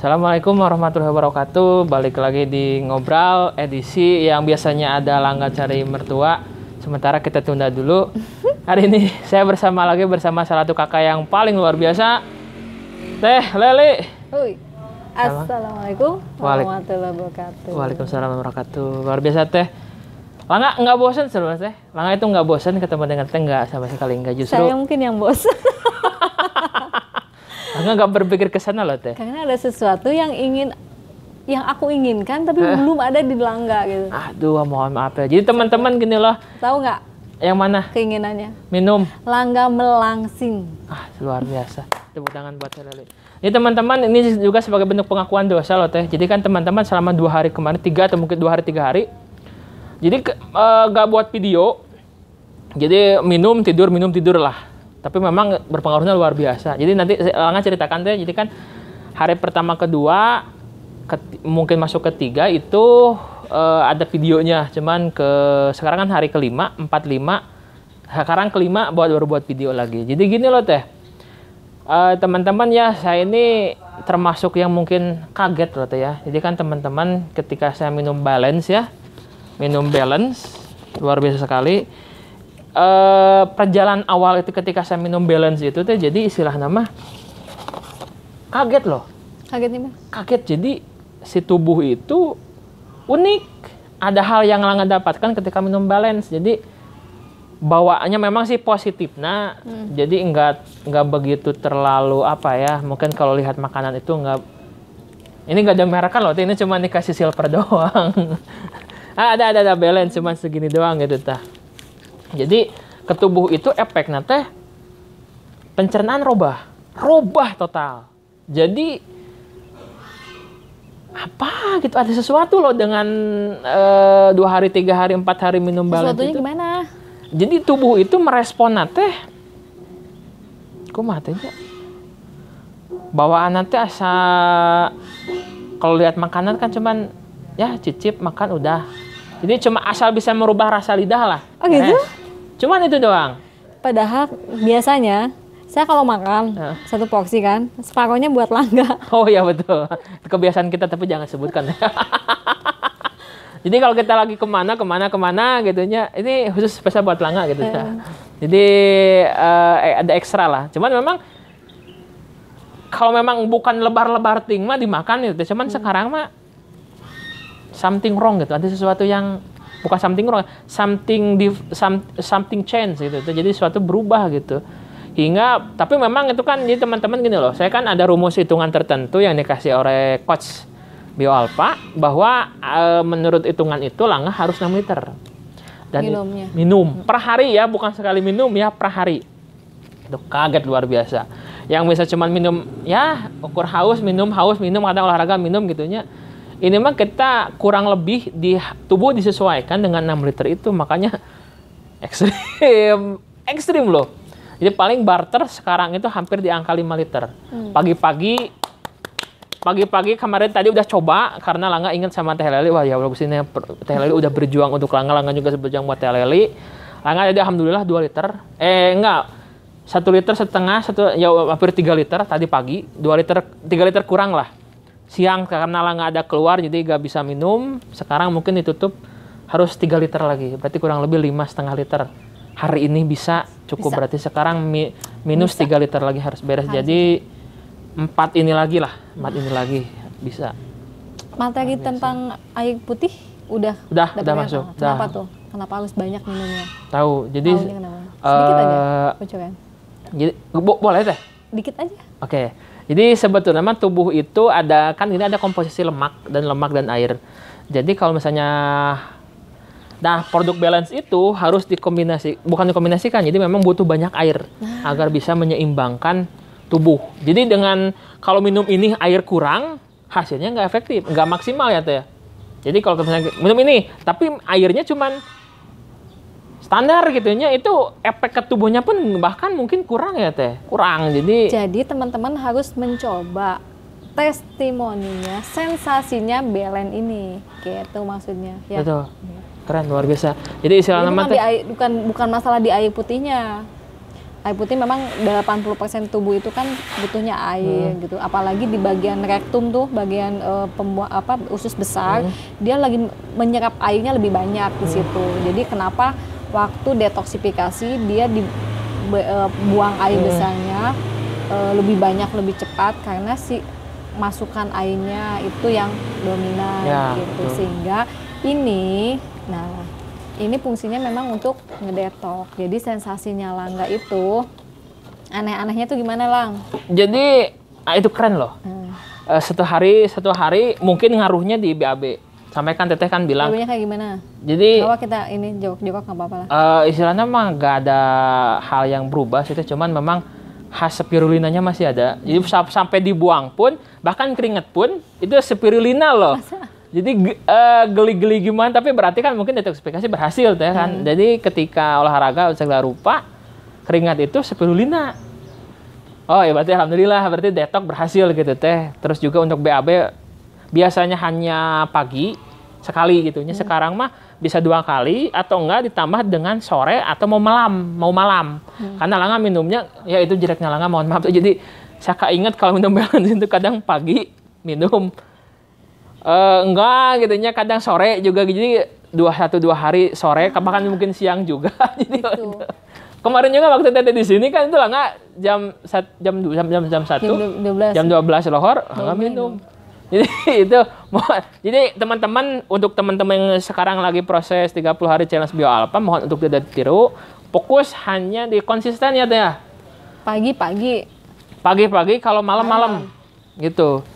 Assalamualaikum warahmatullahi wabarakatuh. Balik lagi di Ngobrol edisi yang biasanya ada Langga cari mertua. Sementara kita tunda dulu. Hari ini saya bersama salah satu kakak yang paling luar biasa, Teh Leli. Assalamualaikum warahmatullahi wabarakatuh. Waalaikumsalam warahmatullahi wabarakatuh. Luar biasa Teh. Langga nggak bosan sebenarnya Teh. Langga itu nggak bosan ketemu dengan Teh, nggak sama sekali, nggak, justru. Saya mungkin yang bosan. Langga nggak berpikir ke sana loh Teh. Karena ada sesuatu yang aku inginkan tapi belum ada di Langga gitu. Aduh, mohon maaf ya. Jadi teman-teman gini loh. Tahu nggak? Yang mana? Keinginannya. Minum. Langga melangsing. Luar biasa. Tepuk tangan buat Teh Leli. Jadi teman-teman, ini juga sebagai bentuk pengakuan dosa loh Teh. Jadi kan teman-teman selama 2 hari kemarin, 3 atau mungkin 2 hari 3 hari. Jadi gak buat video. Jadi minum tidur lah. Tapi memang berpengaruhnya luar biasa. Jadi nanti Langga ceritakan Teh. Jadi kan hari pertama kedua, mungkin masuk ketiga itu ada videonya. Cuman sekarang kan hari kelima, 4-5. Sekarang kelima baru buat video lagi. Jadi gini loh Teh. Teman-teman ya, saya ini termasuk yang mungkin kaget loh Teh ya. Jadi kan teman-teman ketika saya minum balance ya. Minum balance. Luar biasa sekali. Perjalanan awal itu ketika saya minum balance itu Teh, jadi istilah nama kaget loh. Kaget nih Mas? Kaget, jadi si tubuh itu unik. Ada hal yang Langga dapatkan ketika minum balance. Jadi bawaannya memang sih positif. Nah, jadi nggak begitu terlalu apa ya. Mungkin kalau lihat makanan itu ini nggak ada merek kan loh. Ini cuma dikasih silver doang. ada balance cuma segini doang gitu Tah. Jadi ke tubuh itu efeknya Teh pencernaan robah total. Jadi apa gitu, ada sesuatu loh dengan 2 hari, 3 hari, 4 hari minum balance. Sesuatunya itu gimana? Jadi tubuh itu merespon Teh kumaha teh bawaan Teh asa, kalau lihat makanan kan cuman ya cicip makan udah. Jadi cuma asal bisa merubah rasa lidah lah. Oh gitu? Cuman itu doang. Padahal biasanya saya kalau makan satu porsi kan, separuhnya buat Langga. Oh iya betul. Kebiasaan kita tapi jangan sebutkan. Jadi kalau kita lagi kemana gitunya, ini khusus spesial buat Langga gitu. Jadi ada ekstra lah. Cuman memang kalau memang bukan lebar-lebar ting mah dimakan gitu. Cuman sekarang mah something wrong gitu. Ada sesuatu yang bukan something wrong, something change gitu. Jadi sesuatu berubah gitu. Tapi memang itu kan, jadi teman-teman gini loh, saya kan ada rumus hitungan tertentu yang dikasih oleh coach BioAlpha bahwa menurut hitungan itu Langga harus 6 liter. Dan minum per hari ya, bukan sekali minum ya, per hari. Itu kaget luar biasa. Yang bisa cuman minum ya ukur haus, minum, kadang olahraga minum gitunya. Ini mah kita kurang lebih di tubuh disesuaikan dengan 6 liter itu, makanya ekstrim loh. Jadi paling barter sekarang itu hampir di angka 5 liter. Pagi-pagi kemarin tadi udah coba karena Langga ingat sama Teh Leli. Wah ya Allah, sini Teh Leli udah berjuang untuk Langga juga berjuang buat Teh Leli. Langga jadi alhamdulillah 2 liter. 1 liter setengah, ya hampir 3 liter tadi pagi. 3 liter kurang lah. Siang karena Langga ada keluar jadi gak bisa minum. Sekarang mungkin ditutup harus 3 liter lagi. Berarti kurang lebih 5,5 liter. Hari ini bisa cukup. Berarti sekarang minus 3 liter lagi harus beres. Jadi 4 ini lagi bisa. Materi tentang air putih udah masuk. Kenapa tuh? Kenapa harus banyak minumnya? Tahu. Jadi sedikit aja bocoran. Jadi boleh Teh? Dikit aja. Oke. Jadi sebetulnya tubuh itu ada komposisi lemak dan air. Jadi kalau misalnya produk balance itu harus bukan dikombinasikan. Jadi memang butuh banyak air agar bisa menyeimbangkan tubuh. Jadi kalau minum ini air kurang, hasilnya nggak efektif, nggak maksimal ya Teh. Jadi kalau misalnya minum ini tapi airnya cuman standar gitunya, itu efek ke tubuhnya pun bahkan mungkin kurang ya Teh. Jadi teman-teman harus mencoba testimoninya, sensasinya balance ini, gitu maksudnya ya. Betul. Keren, luar biasa. Jadi istilah nama bukan masalah di air putihnya. Air putih memang 80% tubuh itu kan butuhnya air gitu. Apalagi di bagian rektum tuh, bagian usus besar, dia lagi menyerap airnya lebih banyak di situ. Jadi kenapa waktu detoksifikasi dia buang air besarnya lebih banyak, lebih cepat karena si masukan airnya itu yang dominan gitu. Sehingga ini ini fungsinya memang untuk ngedetok. Jadi sensasinya Langga itu aneh-anehnya tuh gimana, Lang? Jadi itu keren loh. Satu hari mungkin ngaruhnya di BAB. Sampai kan Teteh kan bilang. BAB-nya kayak gimana? Jadi bahwa kita ini jawab nggak apa-apa lah. Istilahnya mah nggak ada hal yang berubah sih, cuman memang khas spirulinanya masih ada. Jadi sampai dibuang pun, bahkan keringet pun itu spirulina loh. Masa? Jadi geli-geli gimana, tapi berarti kan mungkin detoksifikasi berhasil teh kan. Jadi ketika olahraga segala rupa, keringat itu spirulina. Oh ya berarti alhamdulillah, berarti detok berhasil gitu teh. Terus juga untuk BAB biasanya hanya pagi sekali gitu. Sekarang mah bisa 2 kali atau enggak ditambah dengan sore atau mau malam. Karena Langga minumnya ya itu jeleknya Langga, mohon maaf tuh. Jadi saya ingat kalau minum balance itu kadang pagi minum. Enggak gitunya, kadang sore juga, jadi 2 hari sore, bahkan mungkin siang juga. Jadi kemarin juga waktu Teteh di sini kan itu Langga jam 1 jam 12 lohor Langga minum. Jadi itu jadi teman-teman, untuk teman-teman yang sekarang lagi proses 30 hari challenge Bio Alpha, mohon untuk tidak ditiru, fokus hanya di konsisten ya Teh. Pagi-pagi, kalau malam-malam gitu.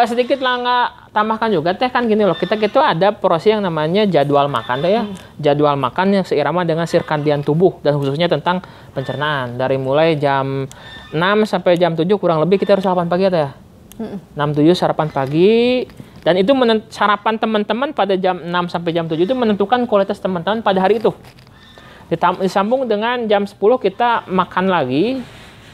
Sedikit Langga tambahkan juga Teh, kan gini loh, kita gitu ada porsi yang namanya jadwal makan Teh ya. Jadwal makan yang seirama dengan sirkadian tubuh, dan khususnya tentang pencernaan. Dari mulai jam 6 sampai jam 7 kurang lebih kita harus sarapan pagi ya Teh. 6-7 sarapan pagi, dan itu sarapan teman-teman pada jam 6 sampai jam 7 itu menentukan kualitas teman-teman pada hari itu. Disambung dengan jam 10 kita makan lagi,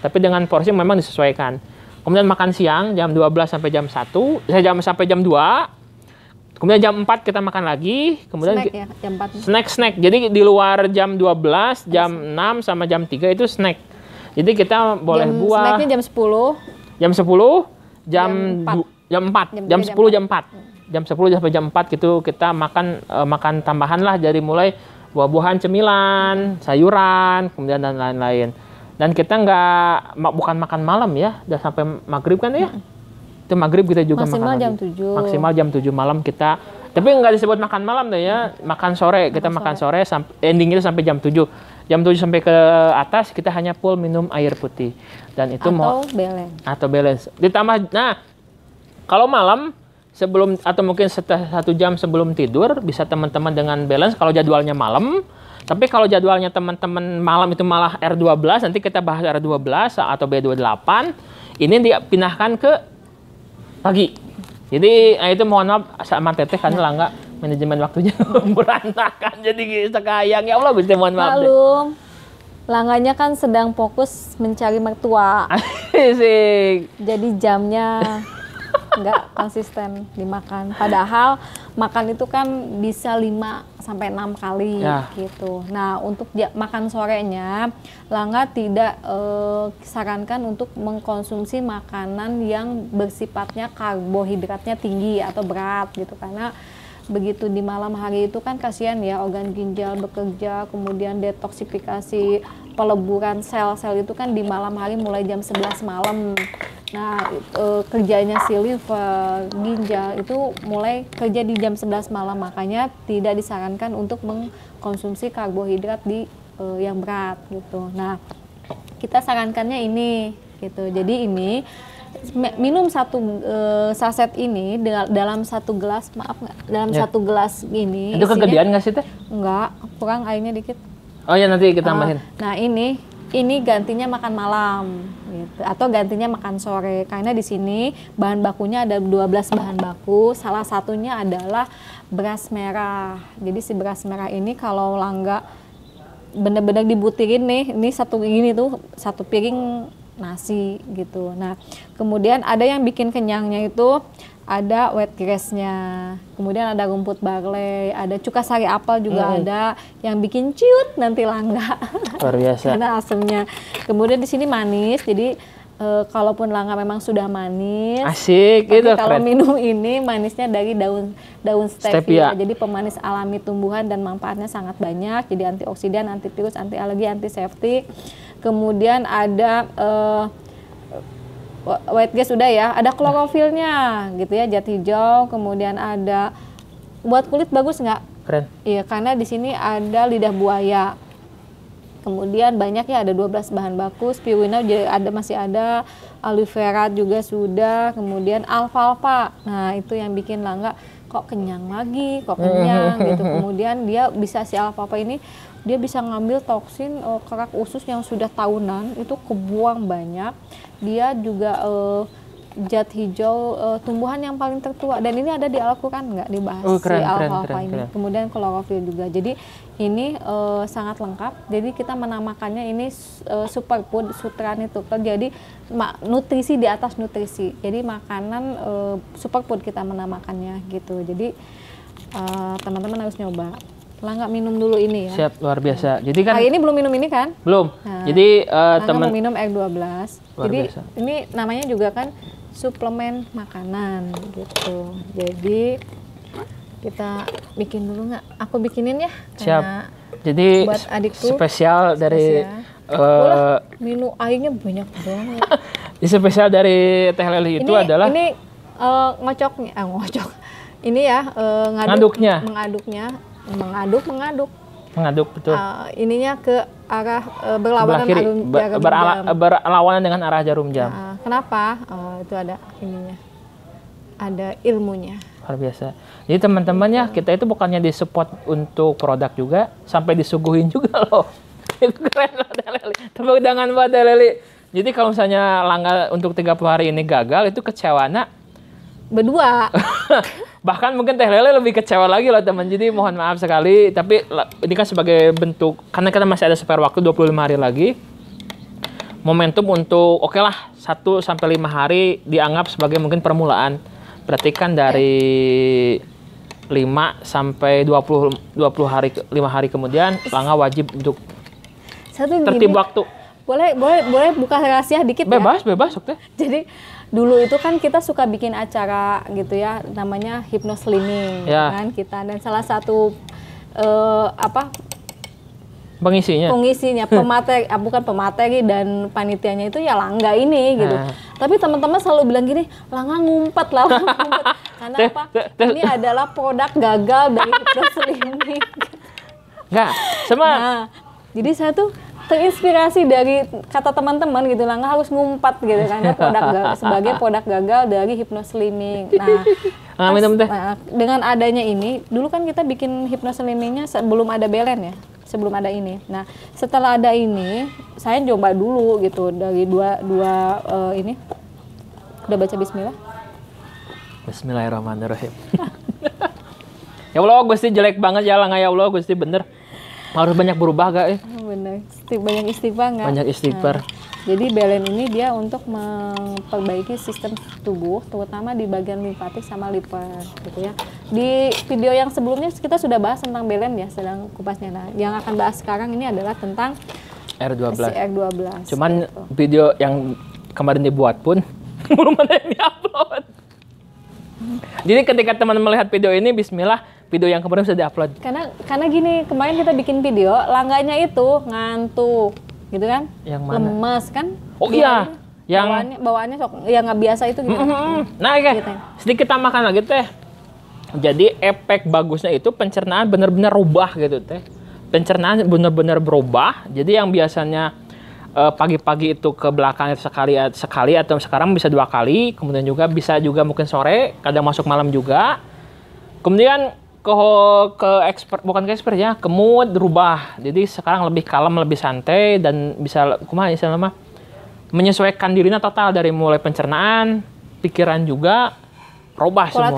tapi dengan porsi yang memang disesuaikan. Kemudian makan siang jam 12 sampai jam 1, sampai jam 2. Kemudian jam 4 kita makan lagi, kemudian snack ya, jam 4. Snack. Jadi di luar jam 12, jam 6 sama jam 3 itu snack. Jadi kita boleh buah. Snacknya jam 10. Jam 10, jam 4. Jam 10 jam 4. Jam 10 sampai jam 4 gitu kita makan tambahan lah, dari mulai buah-buahan, cemilan, sayuran, kemudian dan lain-lain. Dan kita bukan makan malam ya, udah sampai maghrib kan ya. Itu maghrib kita juga maksimal jam 7. Maksimal jam 7 malam kita. Tapi nggak disebut makan malam deh ya, makan sore. Kita makan sore ending itu sampai jam 7. Jam 7 sampai ke atas kita hanya full minum air putih. Dan itu atau balance. Ditambah, kalau malam sebelum atau mungkin setelah 1 jam sebelum tidur bisa teman-teman dengan balance kalau jadwalnya malam. Tapi kalau jadwalnya teman-teman malam itu malah R12, nanti kita bahas R12 atau B28, ini dipindahkan ke pagi. Jadi itu mohon maaf sama Teteh karena Langga manajemen waktunya berantakan, jadi sekayang. Ya Allah Gusti, mohon maaf. Malum. Langganya kan sedang fokus mencari mertua. Asik. Jadi jamnya nggak konsisten dimakan. Padahal makan itu kan bisa 5-6 kali gitu. Nah, untuk makan sorenya, Langga tidak sarankan untuk mengkonsumsi makanan yang bersifatnya karbohidratnya tinggi atau berat gitu, karena begitu di malam hari itu kan kasihan ya, organ ginjal bekerja, kemudian detoksifikasi, peleburan sel-sel itu kan di malam hari mulai jam 11 malam. Nah, kerjanya si liver, ginjal itu mulai kerja di jam 11 malam, makanya tidak disarankan untuk mengkonsumsi karbohidrat yang berat gitu. Nah, kita sarankannya ini gitu. Jadi ini minum 1 saset ini dalam 1 gelas, dalam 1 gelas ini. Itu kegedean nggak sih Teh? Enggak, kurang airnya dikit. Oh ya, nanti kita tambahin. Nah, ini gantinya makan malam gitu, atau gantinya makan sore, karena di sini bahan bakunya ada 12 bahan baku, salah satunya adalah beras merah. Jadi si beras merah ini kalau Langga bener-bener dibutirin nih, ini satu piring nasi gitu. Nah, kemudian ada yang bikin kenyangnya itu ada wheatgrass-nya, kemudian ada rumput barley, ada cuka sari apel juga ada, yang bikin ciut nanti Langga. Luar biasa. Karena asemnya. Kemudian di sini manis, jadi kalaupun Langga memang sudah manis, asik tapi gitu. kalau Keren. minum ini manisnya dari daun stevia. Jadi pemanis alami tumbuhan dan manfaatnya sangat banyak. Jadi antioksidan, antivirus, anti alergi, antiseptik. Kemudian ada white gas udah ya, ada klorofilnya gitu ya, jat hijau, kemudian ada buat kulit bagus nggak? Keren. Iya, karena di sini ada lidah buaya. Kemudian banyak ya, ada 12 bahan baku, spirulina masih ada, aloe vera juga sudah, kemudian alfalfa. Nah, itu yang bikin Langga kok kenyang lagi, kok kenyang gitu. Kemudian dia bisa si alfalfa ini dia bisa ngambil toksin kerak usus yang sudah tahunan itu kebuang banyak. Dia juga zat hijau tumbuhan yang paling tertua, dan ini ada di Al-Quran nggak dibahas keren, si alfalfa ini. keren. Kemudian klorofil juga. Jadi ini sangat lengkap. Jadi kita menamakannya ini superfood Sutraniturka. Jadi nutrisi di atas nutrisi. Jadi makanan superfood kita menamakannya gitu. Jadi teman-teman harus nyoba. Langga minum dulu ini ya. Siap, luar biasa. Jadi kan ini belum minum ini kan? belum. Nah, jadi teman mau minum R12. Jadi biasa. ini namanya juga kan suplemen makanan gitu. Jadi kita bikin dulu nggak? Aku bikinin ya. Siap. Jadi buat adikku spesial dari minum airnya banyak banget. spesial dari Teh Leli itu adalah ini ngocoknya, Ini ya ngaduknya. Mengaduk betul. Ininya ke arah berlawanan berlawanan dengan arah jarum jam. Kenapa? Itu ada ininya. Ada ilmunya. Luar biasa. Jadi teman-teman ya, kita itu bukannya disupport untuk produk juga, sampai disuguhin juga loh. Itu keren loh Teh Leli. Tepuk tangan buat Teh Leli. Jadi kalau misalnya Langga untuk 30 hari ini gagal, itu kecewana berdua. Bahkan mungkin Teh Leli lebih kecewa lagi loh teman. Jadi mohon maaf sekali, tapi ini kan sebagai bentuk, karena kita masih ada spare waktu 25 hari lagi, momentum untuk oke lah 1-5 hari dianggap sebagai mungkin permulaan. Berarti kan dari 5 sampai 20 hari 5 hari kemudian Langga wajib untuk tertib waktu. Boleh buka rahasia dikit bebas, ya? Bebas, oke. Jadi dulu itu kan kita suka bikin acara gitu ya, namanya hypnoslimming kan kita, dan salah satu pengisinya bukan pemateri dan panitianya itu ya Langga ini gitu. Tapi teman-teman selalu bilang gini, Langga ngumpet. Karena apa? Ini adalah produk gagal dari hypnoslimming. Enggak, sama. Nah, jadi saya tuh terinspirasi dari kata teman-teman gitu, Langga harus ngumpat gitu karena sebagai produk gagal dari hypnoslimming. Nah, dengan adanya ini, dulu kan kita bikin hypnoslimmingnya sebelum ada Belen ya, sebelum ada ini. Nah, setelah ada ini, saya coba dulu gitu dari dua ini. Udah baca Bismillah? Bismillahirrahmanirrahim. Ya Allah, Gusti jelek banget ya Langga, ya Allah, Gusti bener. Harus banyak berubah gak ya? Bener, banyak istighfar nggak? Banyak istighfar. Jadi Belen ini dia untuk memperbaiki sistem tubuh, terutama di bagian limfatik sama liver, gitu ya. Di video yang sebelumnya kita sudah bahas tentang Belen ya, sedang kupasnya. Nah, yang akan bahas sekarang ini adalah tentang R12. R12. Cuman gitu. Video yang kemarin dibuat pun belum ada yang diupload. Jadi ketika teman melihat video ini, Bismillah, video yang kemarin sudah diupload. Karena gini, kemarin kita bikin video, Langganya itu ngantuk, gitu kan? Yang mana? Lemes kan? Oh iya, yang bawaannya yang nggak biasa itu gitu. Nah, gitu. Sedikit tambahkan lagi Teh. Jadi efek bagusnya itu pencernaan benar-benar rubah gitu Teh. Pencernaan benar-benar berubah. Jadi yang biasanya pagi-pagi itu ke belakang itu sekali atau sekarang bisa 2 kali, kemudian juga bisa juga mungkin sore, kadang masuk malam juga. Kemudian ke expert, bukan ke expert ya, ke mood berubah. Jadi sekarang lebih kalem, lebih santai, dan bisa menyesuaikan dirinya total dari mulai pencernaan, pikiran juga robah semua.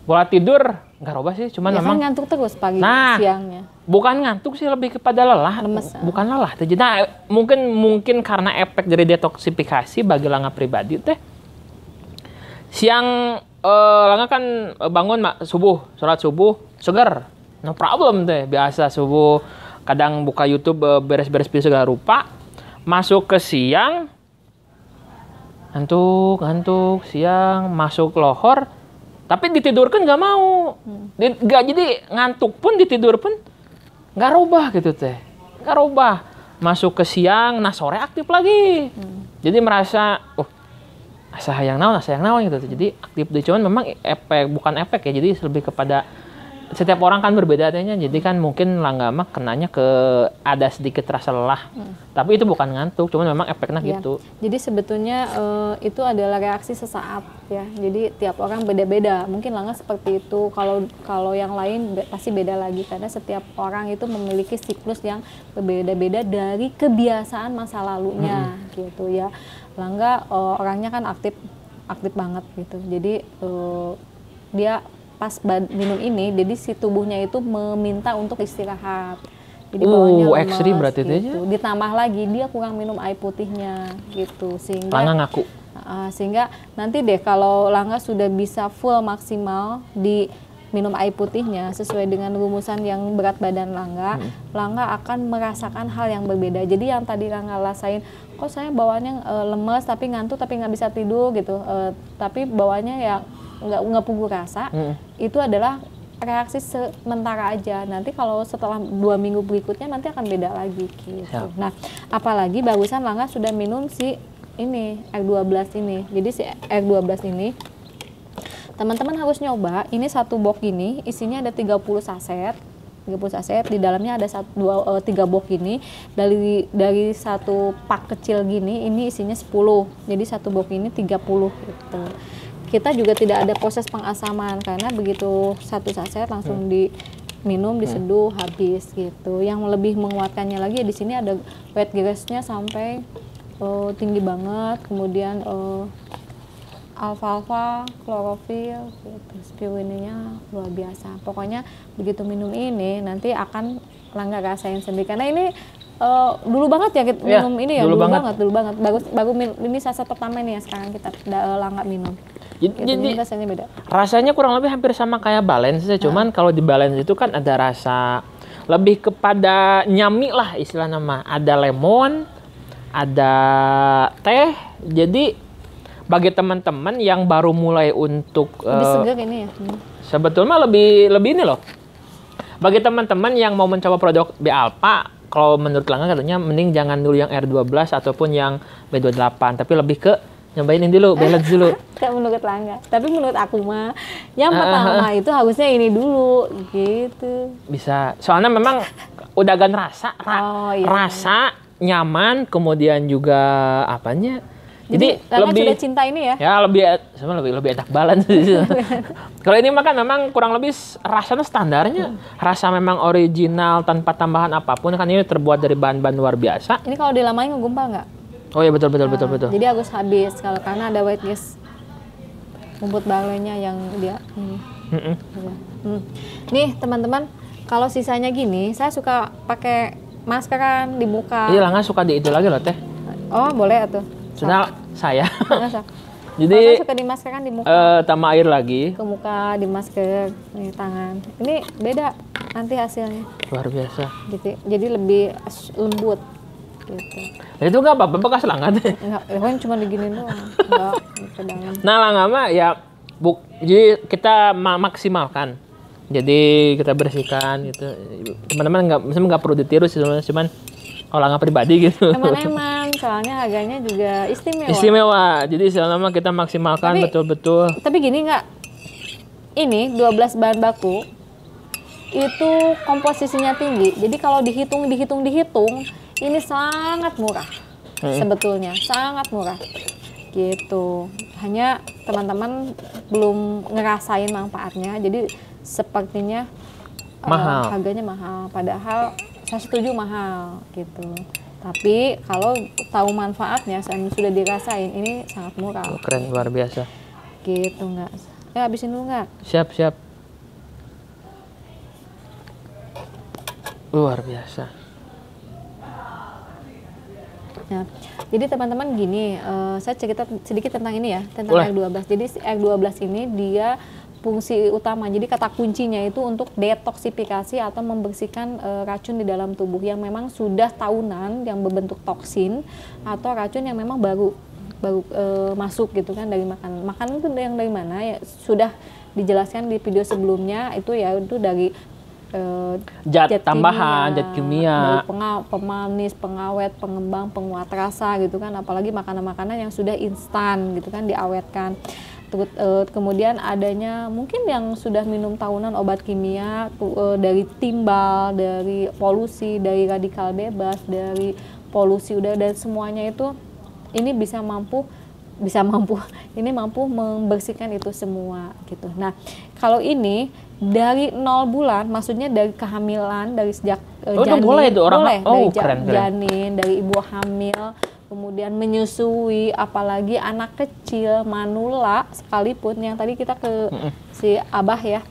Pola tidur nggak robah sih, cuman ya memang kan ngantuk terus pagi siangnya. Bukan ngantuk sih, lebih kepada lelah. Lemes. Bukan lelah. Jadi mungkin karena efek dari detoksifikasi bagi Langga pribadi Teh. Siang Langga kan bangun subuh, sholat subuh, seger. No problem teh, biasa subuh. Kadang buka YouTube beres-beres segala rupa. Masuk ke siang, ngantuk, siang, masuk lohor. Tapi ditidurkan nggak mau. Jadi ngantuk pun ditidur pun nggak rubah gitu teh. Nggak rubah. Masuk ke siang, nah sore aktif lagi. Jadi merasa, asa hayang naon gitu. Jadi aktif deh, cuman memang bukan efek ya. Jadi lebih kepada setiap orang kan berbeda adanya. Jadi kan mungkin Langga mah kenanya ke ada sedikit rasa lelah. Tapi itu bukan ngantuk, cuman memang efeknya gitu. Jadi sebetulnya itu adalah reaksi sesaat ya. Jadi tiap orang beda-beda. Mungkin Langga seperti itu. Kalau yang lain pasti beda lagi karena setiap orang itu memiliki siklus yang berbeda-beda dari kebiasaan masa lalunya gitu ya. Langga orangnya kan aktif banget gitu. Jadi dia pas minum ini, jadi si tubuhnya itu meminta untuk istirahat. Jadi bawahnya lemes, ekstrim berarti gitu. Ditambah lagi dia kurang minum air putihnya gitu, sehingga Langga ngaku. Sehingga nanti deh kalau Langga sudah bisa full maksimal di minum air putihnya sesuai dengan rumusan yang berat badan Langga, Langga akan merasakan hal yang berbeda. Jadi yang tadi Langga rasain, kok saya bawaannya lemes tapi ngantuk tapi nggak bisa tidur gitu, tapi bawaannya ya nggak puguh rasa, itu adalah reaksi sementara aja. Nanti kalau setelah 2 minggu berikutnya nanti akan beda lagi gitu. Nah, apalagi barusan Langga sudah minum si ini R12 ini. Jadi si R12 ini teman-teman harus nyoba. Ini 1 box ini isinya ada 30 saset. 30 saset, di dalamnya ada 3 box ini. Dari 1 pak kecil gini, ini isinya 10. Jadi 1 box ini 30 gitu. Kita juga tidak ada proses pengasaman karena begitu 1 saset langsung diminum, diseduh, habis gitu. Yang lebih menguatkannya lagi di sini ada weight gainnya sampai tinggi banget, kemudian alfalfa, klorofil, gitu. Spirulina luar biasa. Pokoknya begitu minum ini nanti akan Langga rasain sendiri karena ini dulu banget ya kita minum ini ya, dulu banget. Baru ini saset pertama ini ya sekarang kita Langga minum. Jadi rasanya beda. Rasanya kurang lebih hampir sama kayak balance ya, cuman kalau di balance itu kan ada rasa lebih kepada nyami lah istilah nama. Ada lemon, ada teh. Jadi bagi teman-teman yang baru mulai untuk lebih segar ini ya. Sebetulnya lebih ini loh. Bagi teman-teman yang mau mencoba produk B-Alpha, kalau menurut Langga katanya mending jangan dulu yang R12 ataupun yang B28, tapi lebih ke nyobain ini dulu, balance dulu. Menurut Langga. Tapi menurut aku mah yang pertama itu harusnya ini dulu gitu. Bisa. Soalnya memang udah gan rasa, rasa nyaman, kemudian juga apanya. Jadi lebih sudah cinta ini ya. Ya lebih enak balance. Kalau ini makan memang kurang lebih rasanya standarnya. Rasa memang original tanpa tambahan apapun, kan ini terbuat dari bahan-bahan luar biasa. Ini kalau dilamain ngegumpal nggak? Oh iya betul. Jadi harus habis kalau karena ada white gas rumput balenya yang dia ini. Nih teman-teman, kalau sisanya gini, saya suka pakai maskeran di muka. Iya, Langga suka di itu lagi loh teh. Oh boleh atuh. Sudah saya. Jadi saya suka dimaskerkan di muka. Tambah air lagi. Ke muka dimasker, nih tangan. Ini beda nanti hasilnya. Luar biasa. Gitu. Jadi lebih lembut. Gitu. Itu nggak apa-apa bekas Langga deh. Enggak, kan cuma diginin doang. Enggak, pedangan. Nah Langga mah ya jadi kita maksimalkan. Jadi kita bersihkan gitu. Teman-teman nggak perlu ditiru sih, cuman Langga pribadi gitu. Emang soalnya harganya juga istimewa. Jadi selama kita maksimalkan betul-betul. Tapi gini nggak? Ini 12 bahan baku itu komposisinya tinggi. Jadi kalau dihitung ini sangat murah. Sebetulnya sangat murah. Gitu. Hanya teman-teman belum ngerasain manfaatnya. Jadi sepertinya mahal. Harganya mahal. Padahal saya setuju mahal gitu. Tapi kalau tahu manfaatnya dan sudah dirasain, ini sangat murah. Keren, luar biasa. Gitu nggak? Ya habisin dulu nggak? Siap. Luar biasa. Nah, jadi teman-teman gini, saya cerita sedikit tentang ini ya, tentang Boleh. R12. Jadi R12 ini dia fungsi utama, jadi kata kuncinya itu untuk detoksifikasi atau membersihkan racun di dalam tubuh yang memang sudah tahunan, yang berbentuk toksin atau racun yang memang baru masuk gitu kan dari makanan. Makanan itu yang dari mana ya sudah dijelaskan di video sebelumnya, itu ya itu dari zat tambahan, zat kimia, dari pemanis, pengawet, pengembang, penguat rasa gitu kan, apalagi makanan-makanan yang sudah instan gitu kan, diawetkan. Kemudian adanya mungkin yang sudah minum tahunan obat kimia dari timbal, dari polusi, dari radikal bebas, dari polusi udara, dan semuanya itu ini mampu membersihkan itu semua gitu. Nah, kalau ini dari 0 bulan, maksudnya dari kehamilan, dari sejak janin, boleh itu orang dari keren. janin, dari ibu hamil, kemudian menyusui, apalagi anak kecil, manula sekalipun yang tadi kita ke si Abah ya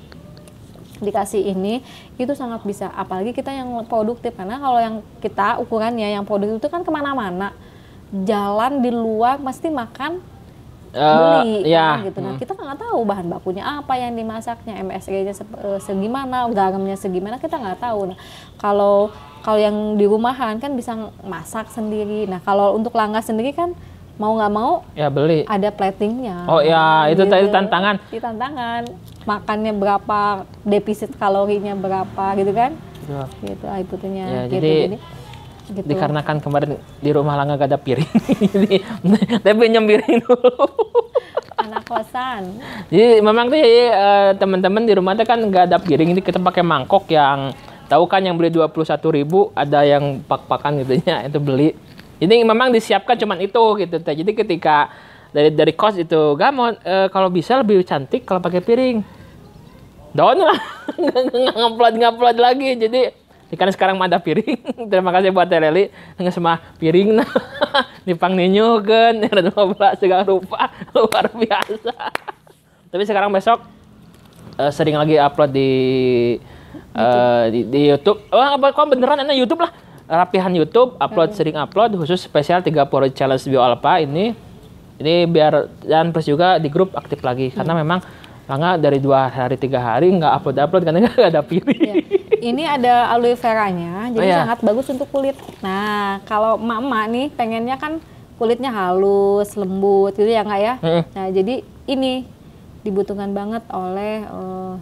dikasih ini, itu sangat bisa. Apalagi kita yang produktif, karena kalau yang kita ukurannya yang produktif itu kan kemana-mana, jalan di luar mesti makan beli kan, gitu. Nah, kita nggak tahu bahan bakunya apa yang dimasaknya, MSG-nya segimana, garamnya segimana, kita nggak tahu. Nah, kalau yang di rumahan kan bisa masak sendiri. Nah, kalau untuk Langga sendiri kan mau nggak mau ya beli, ada platingnya. Oh ya, itu gitu. tadi tantangan. Di tantangan, makannya berapa, defisit kalorinya berapa gitu kan? Gitu, ikutinnya. Ya, gitu. jadi gitu. Dikarenakan kemarin di rumah Langga gak ada piring, jadi tapi pinjam piring dulu. Anak kosan. Jadi memang tuh teman-teman di rumah tuh kan nggak ada piring, ini kita pakai mangkok yang tahu kan yang beli 21.000, ada yang pak-pakan gitu ya, itu beli. Jadi memang disiapkan cuman itu gitu. Jadi ketika dari kos itu gak mau kalau bisa lebih cantik kalau pakai piring. Down lah, ngupload lagi. Jadi kan sekarang ada piring. Terima kasih buat Teleli nggak semua piring nah dipang ninyo kan 12 segala rupa luar biasa. Tapi sekarang besok sering lagi upload di YouTube. Apa kok beneran enak YouTube lah. Rapihan YouTube, sering upload khusus spesial 30 challenge Bio Alpha ini biar, dan plus juga di grup aktif lagi karena memang Langga dari 2 hari 3 hari nggak upload karena nggak ada piring. Ya. Ini ada aloe veranya, jadi sangat bagus untuk kulit. Nah, kalau emak-emak nih pengennya kan kulitnya halus, lembut gitu ya nggak ya? Nah, jadi ini dibutuhkan banget oleh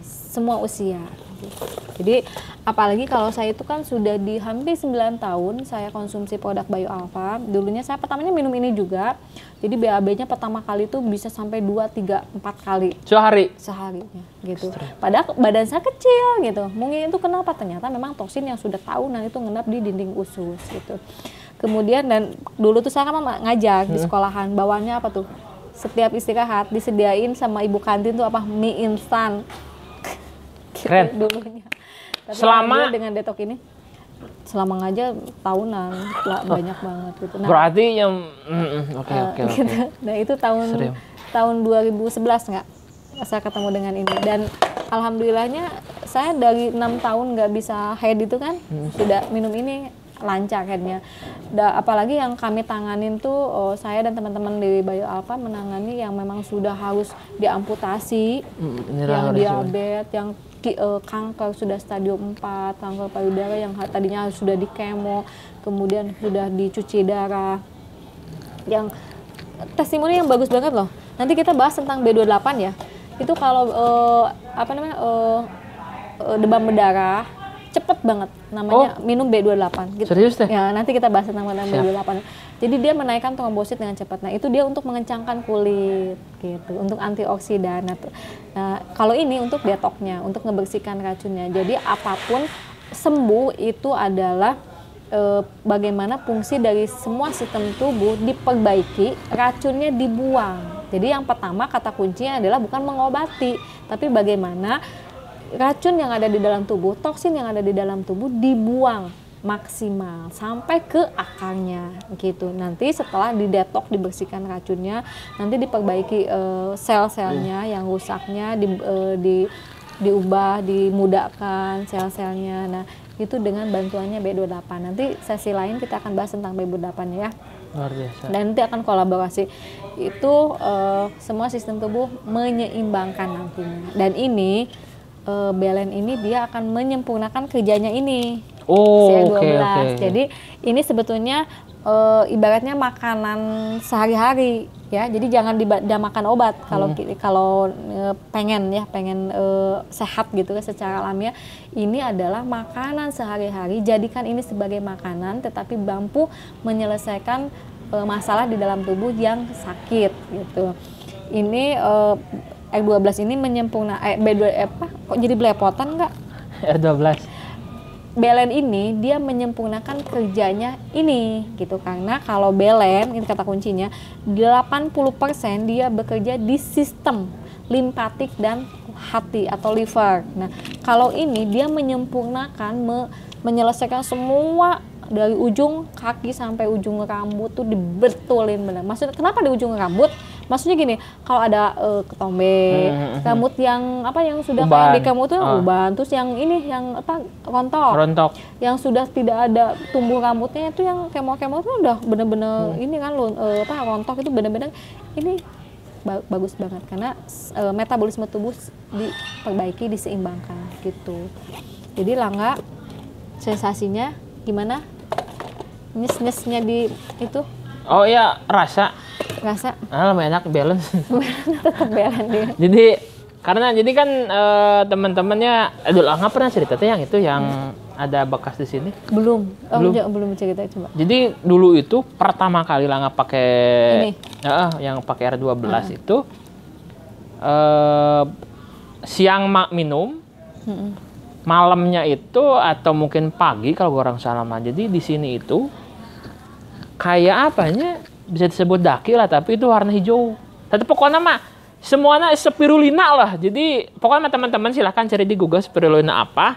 semua usia. Jadi apalagi kalau saya itu kan sudah di hampir 9 tahun saya konsumsi produk Bio Alpha. Dulunya saya pertamanya minum ini juga. Jadi BAB-nya pertama kali itu bisa sampai 2, 3, 4 kali seharinya gitu. Padahal badan saya kecil gitu. Mungkin itu kenapa? Ternyata memang toksin yang sudah tahunan itu ngendap di dinding usus gitu. Kemudian dan dulu tuh saya kan ngajar di sekolahan, bawaannya apa tuh? Setiap istirahat disediain sama ibu kantin tuh apa? Mie instan. Keren. Dulunya. Tapi selama dengan detok ini selama ngajar tahunan banyak banget gitu. Nah, berarti yang oke. Nah, itu tahun 2011 nggak saya ketemu dengan ini, dan alhamdulillahnya saya dari 6 tahun nggak bisa head itu kan sudah minum ini lancar headnya. Apalagi yang kami tanganin tuh saya dan teman-teman di Bio Alpha menangani yang memang sudah harus diamputasi, yang diabetes, yang kanker sudah stadium 4, kanker payudara yang tadinya sudah di kemo, kemudian sudah dicuci darah. Yang testimoni yang bagus banget loh. Nanti kita bahas tentang B28 ya. Itu kalau demam berdarah cepet banget namanya minum B28 gitu. Serius deh? Ya, nanti kita bahas tentang B28. Jadi dia menaikkan trombosit dengan cepat. Nah, itu dia untuk mengencangkan kulit gitu, untuk antioksidan. Nah, kalau ini untuk detoknya, untuk ngebersihkan racunnya. Jadi apapun sembuh itu adalah bagaimana fungsi dari semua sistem tubuh diperbaiki, racunnya dibuang. Jadi yang pertama kata kuncinya adalah bukan mengobati, tapi bagaimana racun yang ada di dalam tubuh, toksin yang ada di dalam tubuh dibuang maksimal sampai ke akarnya gitu. Nanti setelah didetok, dibersihkan racunnya, nanti diperbaiki sel-selnya yang rusaknya, diubah, dimudahkan sel-selnya. Nah, itu dengan bantuannya B28. Nanti sesi lain kita akan bahas tentang B28 ya. Luar biasa. Dan nanti akan kolaborasi. Itu semua sistem tubuh menyeimbangkan nantinya. Dan ini Belen ini dia akan menyempurnakan kerjanya ini. Oh, CR12. okay. Jadi ini sebetulnya ibaratnya makanan sehari-hari ya. Jadi jangan makan obat kalau pengen sehat gitu secara alamiah. Ini adalah makanan sehari-hari. Jadikan ini sebagai makanan, tetapi mampu menyelesaikan masalah di dalam tubuh yang sakit gitu. Ini R12 ini menyempurnakan kok jadi belepotan nggak? R12. Belen ini dia menyempurnakan kerjanya ini gitu, karena kalau Belen ini kata kuncinya 80% dia bekerja di sistem limpatik dan hati atau liver. Nah, kalau ini dia menyempurnakan menyelesaikan semua dari ujung kaki sampai ujung rambut tuh dibetulin benar. Maksudnya kenapa di ujung rambut? Maksudnya gini, kalau ada ketombe, rambut yang sudah uban. kayak di kamu tuh uban, terus yang ini yang rontok, yang sudah tidak ada tumbuh rambutnya itu yang kemo tuh udah bener-bener ini kan rontok itu bener-bener ini bagus banget karena metabolisme tubuh diperbaiki, diseimbangkan gitu. Jadi Langga sensasinya gimana? Nyes-nyesnya di itu? Oh iya, rasa lebih enak balance. Tetap balance dia. Jadi kan teman-temannya Langga pernah cerita tuh yang itu yang ada bekas di sini? Belum cerita coba. Jadi dulu itu pertama kali Langga pakai yang pakai R12 itu siang minum, malamnya itu atau mungkin pagi kalau orang salah mah. Jadi di sini itu kayak apanya bisa disebut daki lah, tapi itu warna hijau. Tapi pokoknya mah semuanya spirulina lah. Jadi pokoknya teman-teman silahkan cari di Google spirulina apa.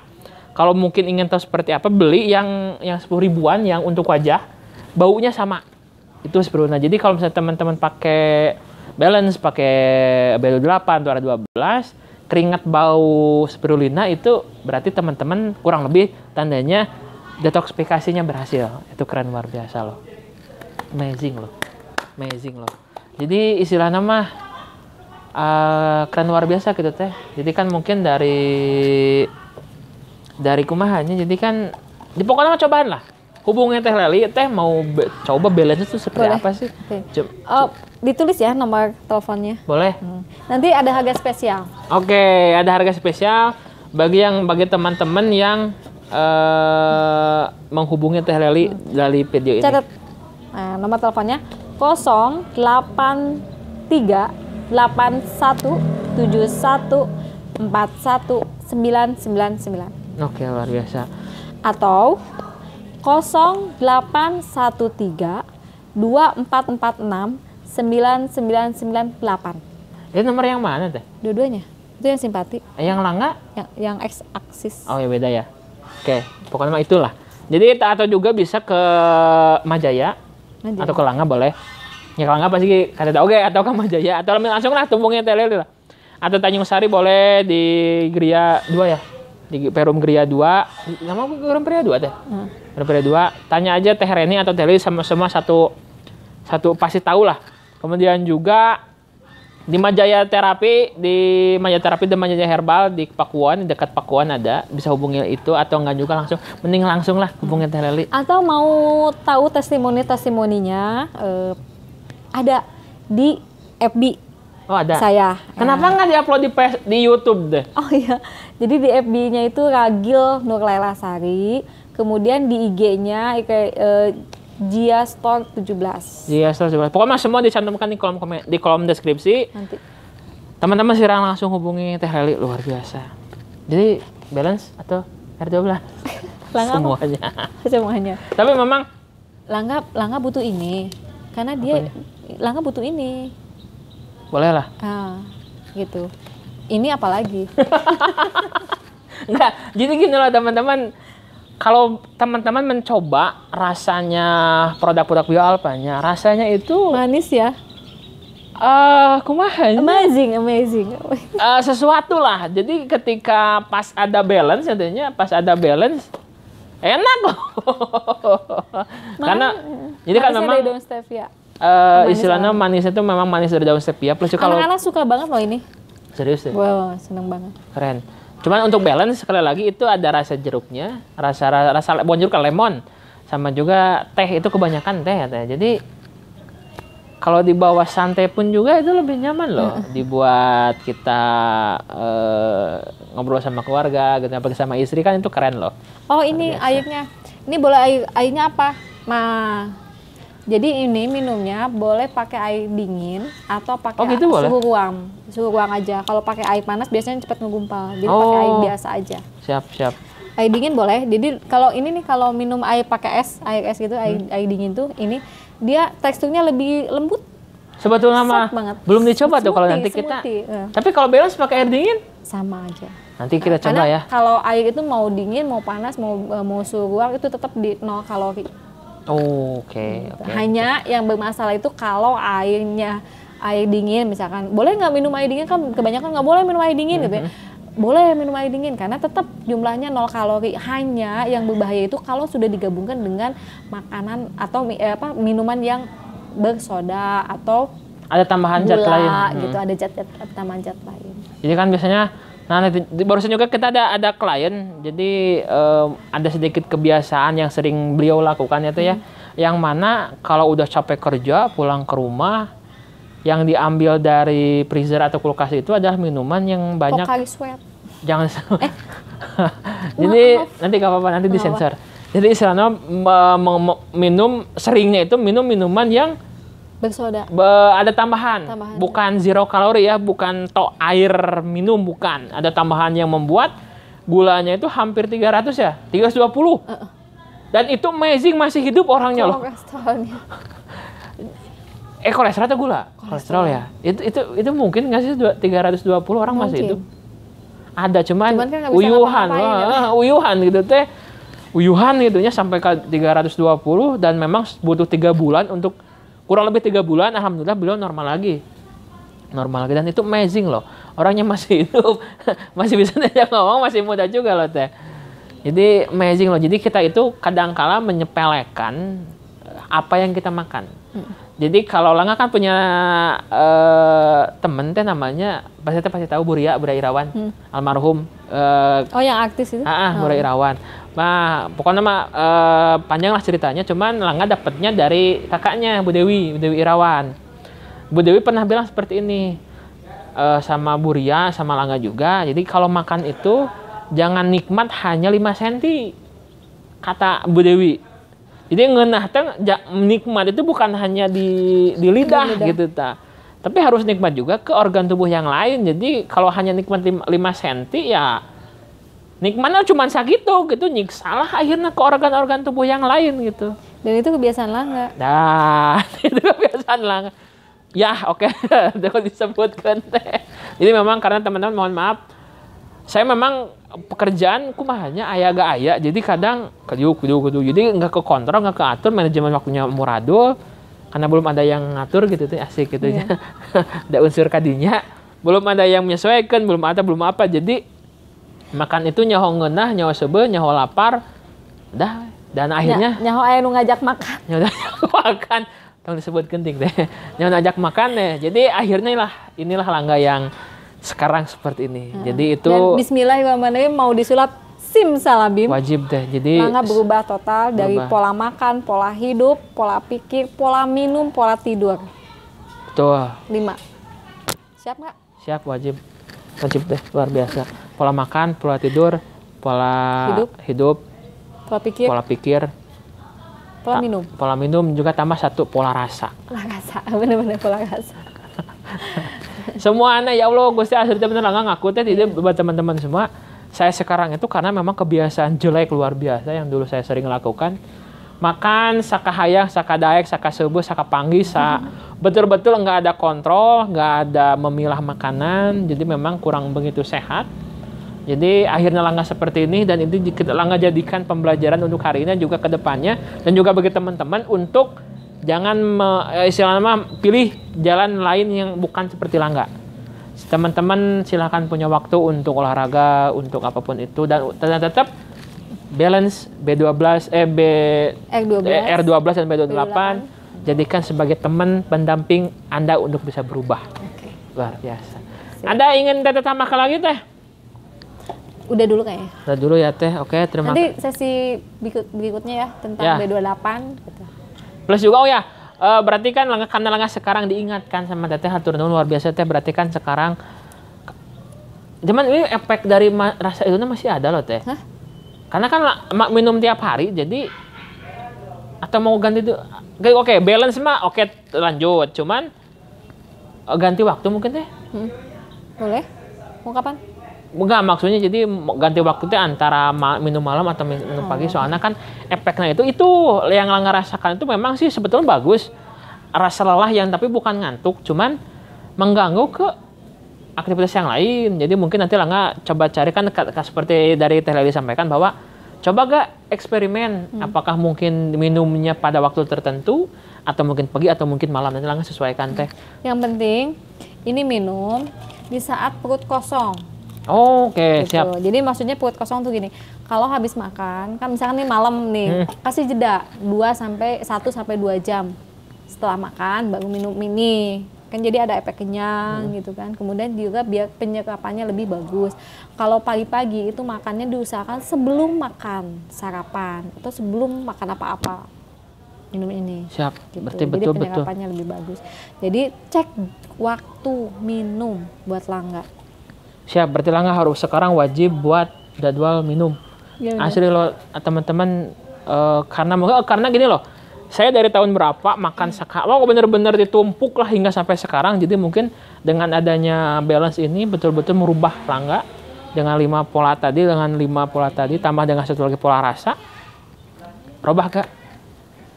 Kalau mungkin ingin tahu seperti apa, beli yang 10 ribuan yang untuk wajah. Baunya sama. Itu spirulina. Jadi kalau misalnya teman-teman pakai balance, pakai BL8 atau R12, keringat bau spirulina itu berarti teman-teman kurang lebih tandanya detoksifikasinya berhasil. Itu keren luar biasa loh. Amazing loh. Jadi istilahnya mah keren luar biasa gitu teh. Jadi kan mungkin dari kumahannya, jadi kan di pokoknya mah cobaan lah. Hubungin Teh Leli, Teh mau coba balance itu seperti apa sih? Okay. Ditulis ya nomor teleponnya. Boleh. Nanti ada harga spesial. Oke, ada harga spesial bagi teman-teman yang menghubungi Teh Leli dari video ini. Catat. Nah, nomor teleponnya 083 81 71 41 999. Oke, luar biasa. Atau 0813 2446 9998. Itu nomor yang mana Teh? Dua-duanya. Itu yang simpati. Yang Langga? Yang X aksis. Oh ya beda ya. Oke, pokoknya mah itulah. Jadi atau juga bisa ke Majaya. Atau ke Langga boleh. Ya ke Langga pasti kata oke atau ke Majaya atau langsung lah tumbungnya Teh Leli lah. Atau Tanjung Sari boleh di Gria 2 ya. Di Perum Gria 2. Nama Perum Gria 2 Teh. Perum Gria 2. Tanya aja Teh Reni atau Teh Leli sama semua satu pasti tahu lah. Kemudian juga di Majaya Terapi dan Majaya Herbal di Pakuan, di dekat Pakuan ada, bisa hubungi itu atau enggak juga mending langsung lah hubungi Teh Leli. Atau mau tahu testimoninya ada di FB. Oh ada. Saya. Kenapa nggak diupload di YouTube deh? Oh iya. Jadi di FB-nya itu Ragil Nur Laila Sari, kemudian di IG-nya Gia Store 17. Gia Store 17. Pokoknya semua dicantumkan di kolom deskripsi. Nanti teman-teman silakan langsung hubungi Teh Leli, luar biasa. Jadi balance atau R12? Semuanya. Tapi memang Langga butuh ini. Karena dia Langga butuh ini. Boleh lah. Gitu. Ini apalagi? Enggak. Jadi gini loh teman-teman. Kalau teman-teman mencoba rasanya produk-produk Bio Alpanya, rasanya itu manis ya. Kumaha? Amazing. Sesuatu lah. Jadi ketika pas ada balance, Enak loh. Karena jadi kan memang daun stevia. Istilahnya manisnya itu memang manis dari daun stevia. Plus kalau anak-anak suka banget loh ini. Serius deh. Wow, seneng banget. Keren. Cuman untuk balance sekali lagi itu ada rasa jeruknya, rasa bukan jeruk, lemon, sama juga teh itu kebanyakan teh ya teh. Jadi kalau dibawa santai pun juga itu lebih nyaman loh. Dibuat kita ngobrol sama keluarga, gitu, apalagi sama istri kan itu keren loh. Oh ini airnya, ini boleh airnya apa? Jadi ini minumnya boleh pakai air dingin atau pakai gitu suhu ruang aja. Kalau pakai air panas biasanya cepat ngegumpal, jadi pakai air biasa aja. Siap. Air dingin boleh. Jadi kalau ini nih kalau minum air pakai air es gitu, air dingin tuh ini dia teksturnya lebih lembut. Sebetulnya mah belum dicoba tuh kalau nanti kita. Tapi kalau balance pakai air dingin sama aja. Nanti kita coba ya. Kalau air itu mau dingin, mau panas, mau suhu ruang itu tetap di 0 kalori. Oke. Hanya yang bermasalah itu kalau air dingin misalkan, boleh nggak minum air dingin, kan kebanyakan nggak boleh minum air dingin gitu ya. Boleh minum air dingin karena tetap jumlahnya 0 kalori. Hanya yang berbahaya itu kalau sudah digabungkan dengan makanan atau minuman yang bersoda atau ada tambahan gula, zat lain gitu, ada tambahan zat lain. Jadi kan biasanya barusan juga kita ada klien, jadi ada sedikit kebiasaan yang sering beliau lakukan itu ya, yang mana kalau udah capek kerja pulang ke rumah, yang diambil dari freezer atau kulkas itu adalah minuman yang banyak. Pocari Sweat. Jangan. Jadi nanti gak apa-apa, nanti disensor. Jadi istilahnya seringnya itu minum minuman yang bersoda. Ada tambahan. Bukan zero kalori ya, bukan air minum, bukan. Ada tambahan yang membuat gulanya itu hampir 300 ya, 320. Dan itu amazing, masih hidup orangnya loh. Kolesterolnya. Kolesterol atau gula? Kolesterol ya. Itu mungkin nggak sih 320 orang masih hidup? Ada, cuman kan uyuhan gitu teh. Uyuhan gitunya sampai ke 320 dan memang butuh 3 bulan untuk kurang lebih 3 bulan, alhamdulillah beliau normal lagi dan itu amazing loh, orangnya masih hidup, masih bisa diajak ngomong, masih muda juga loh teh. Jadi amazing loh. Jadi kita itu kadang-kala menyepelekan apa yang kita makan. Jadi kalau Langga kan punya temen teh namanya pasti tahu Buria Irawan, almarhum. Yang aktif itu? Buria Irawan. Nah, pokoknya panjang lah ceritanya, cuman Langga dapetnya dari kakaknya Bu Dewi Irawan. Bu Dewi pernah bilang seperti ini sama Buria, sama Langga juga. Jadi kalau makan itu jangan nikmat hanya 5 cm, kata Bu Dewi. Jadi ngeunah teh nikmat itu bukan hanya di lidah gitu ta. Tapi harus nikmat juga ke organ tubuh yang lain. Jadi kalau hanya nikmat 5 cm ya nikmatnya cuma segitu gitu, nyiksalah akhirnya ke organ-organ tubuh yang lain gitu. Dan itu kebiasaan Langga. Nah, itu kebiasaan Langga. Ya, oke. Jangan disebutkan teh. Jadi memang karena teman-teman mohon maaf, saya memang pekerjaanku mah hanya aya. Jadi kadang kudu. Jadi nggak ke kontrol, nggak keatur, manajemen waktunya muradul karena belum ada yang ngatur gitu tuh, asik gitu ya. Ada unsur kadinya, belum ada yang menyesuaikan, belum apa. Jadi makan itu nyaho ngeunah, nyaho sebel, nyaho lapar, dah. Dan akhirnya nyaho aya nu ngajak makan. Nyaho makan, tong disebut genting deh. Nyaho ngajak makan deh. Jadi akhirnya inilah Langga yang sekarang seperti ini. Jadi itu. Dan bismillahirrahmanirrahim mau disulap simsalabim. Wajib deh. Jadi Langga berubah total dari pola makan, pola hidup, pola pikir, pola minum, pola tidur. Betul. 5. Siap nggak? Siap, wajib deh, luar biasa. Pola makan, pola tidur, pola hidup, pola pikir, pola minum juga tambah 1 pola rasa. Bener-bener pola rasa. Semua anak ya Allah, Gusti asli bener Langga ngaku teh tidak buat teman-teman semua. Saya sekarang itu karena memang kebiasaan jelek luar biasa yang dulu saya sering lakukan. Makan sakahayang, sakadaek, sakaseubeuh, sakapanggih, betul-betul nggak ada kontrol, nggak ada memilah makanan, jadi memang kurang begitu sehat. Jadi akhirnya Langga seperti ini, dan itu Langga jadikan pembelajaran untuk hari ini juga ke depannya, dan juga bagi teman-teman untuk jangan istilahnya pilih jalan lain yang bukan seperti Langga. Teman-teman silakan punya waktu untuk olahraga, untuk apapun itu, dan tetap balance B12 R12 dan B28 jadikan sebagai teman pendamping Anda untuk bisa berubah. Luar biasa. Anda ingin Teteh tambahkan lagi Teh? Udah dulu kayaknya. Udah dulu ya Teh. Oke, terima kasih. Nanti sesi berikutnya ya tentang B28 gitu. Plus juga berarti kan karena langkah sekarang diingatkan sama Teteh hatur nuhun luar biasa Teh, berarti kan sekarang cuman ini efek dari rasa itu masih ada loh Teh. Hah? Karena kan minum tiap hari, jadi atau mau ganti itu, oke, balance mah oke lanjut, cuman ganti waktu mungkin Teh. Boleh? Mau kapan? Enggak, maksudnya jadi ganti waktu Teh antara minum malam atau minum pagi, soalnya kan efeknya itu yang Langga rasakan itu memang sih sebetulnya bagus, rasa lelah yang tapi bukan ngantuk, cuman mengganggu ke aktivitas yang lain. Jadi mungkin nanti Langga coba cari kan seperti dari Teh Leli sampaikan bahwa coba gak eksperimen apakah mungkin minumnya pada waktu tertentu atau mungkin pagi atau mungkin malam, nanti Langga sesuaikan Teh. Yang penting ini minum di saat perut kosong. Oke, gitu. siap. Jadi maksudnya perut kosong tuh gini, kalau habis makan kan misalkan nih malam nih kasih jeda 1 sampai 2 jam setelah makan baru minum ini. Kan jadi ada efek kenyang gitu kan. Kemudian juga biar penyerapannya lebih bagus. Kalau pagi-pagi itu makannya diusahakan sebelum makan sarapan atau sebelum makan apa-apa minum ini. Siap. Gitu. Berarti jadi betul. penyerapannya lebih bagus. Jadi cek waktu minum buat Langga. Siap. Berarti Langga harus sekarang wajib buat jadwal minum. Ya, asli loh teman-teman, karena gini loh. Saya dari tahun berapa makan sekarang, bener-bener ditumpuk lah hingga sampai sekarang. Jadi mungkin dengan adanya balance ini betul-betul merubah Langga dengan 5 pola tadi, tambah dengan satu lagi pola rasa. Robah Kak.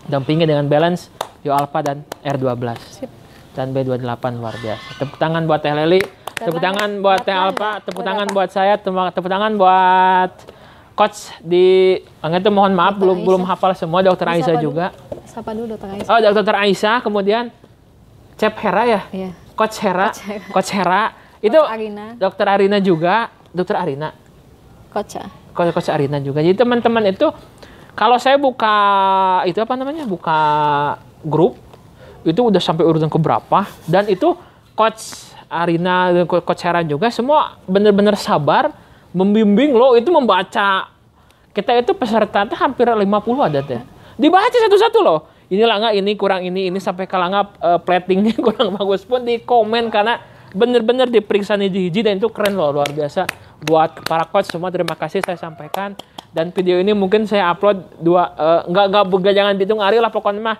Dampingi dengan balance Bio Alpha dan R12. Sip. Dan B28 luar biasa. Tepuk tangan buat Teh Leli, tepuk tangan buat Teh Alpha, tepuk tangan buat saya, tepuk tangan buat Coach di itu mohon maaf belum hafal semua, Dokter Aisyah juga. Siapa dulu Dokter Aisyah? Oh, Dokter Aisyah, kemudian Chef Hera ya? Iya. Coach Hera. Itu Dokter Arina juga, Dokter Arina. Coach Arina juga. Jadi teman-teman itu kalau saya buka buka grup itu udah sampai urutan keberapa, dan itu Coach Arina dan Coach Hera juga semua benar-benar sabar membimbing lo, itu membaca. Kita itu peserta hampir 50 ada Teh. Dibaca satu-satu loh. Ini Langga, ini kurang ini sampai ke Langga platingnya kurang bagus pun di komen karena bener-bener diperiksa hiji-hiji, dan itu keren loh, luar biasa. Buat para coach semua terima kasih saya sampaikan. Dan video ini mungkin saya upload jangan dihitung hari lah pokoknya mah.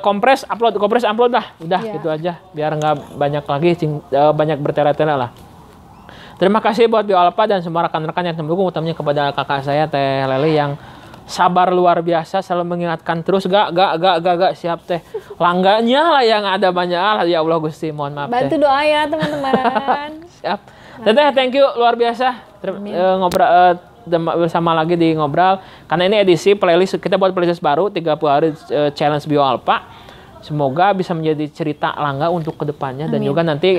Kompres upload lah, udah gitu aja biar nggak banyak lagi banyak bertele-tele lah. Terima kasih buat Bio Alpha dan semua rekan-rekan yang mendukung, utamanya kepada kakak saya Teh Leli yang sabar luar biasa, selalu mengingatkan terus gak siap Teh. Langganya lah yang ada banyak lah, ya Allah Gusti, mohon maaf Teh. Bantu doa ya teman-teman. Siap. Teteh, thank you luar biasa. Ngobrol bersama lagi di Ngobrol, karena ini edisi playlist kita buat playlist baru 30 hari challenge Bio Alpha. Semoga bisa menjadi cerita Langga untuk kedepannya. Dan juga nanti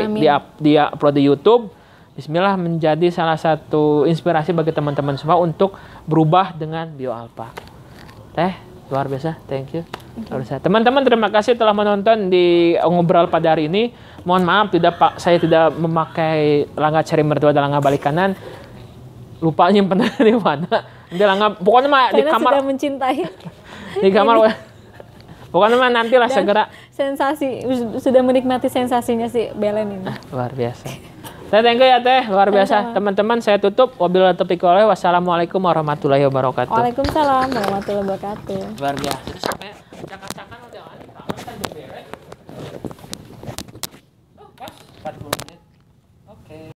di upload di YouTube. Bismillah, menjadi salah satu inspirasi bagi teman-teman semua untuk berubah dengan Bio Alpha. Teh, luar biasa, thank you. Teman-teman, terima kasih telah menonton di Ngobrol pada hari ini. Mohon maaf saya tidak memakai Langga cari mertua dan Langga balik kanan. Lupa nyimpen di mana. Nanti Langga, pokoknya mah di kamar. Sudah mencintai. Di kamar. Pokoknya mah nantilah segera. Sensasi, sudah menikmati sensasinya si Belen ini. Luar biasa. Thank you ya Teh, luar biasa. Teman-teman, saya tutup. Wabillahi taufiq wal hidayah. Wassalamualaikum warahmatullahi wabarakatuh. Waalaikumsalam warahmatullahi wabarakatuh. Luar biasa. Sampai cakap-cakap udah kan beres. Oh, pas 40.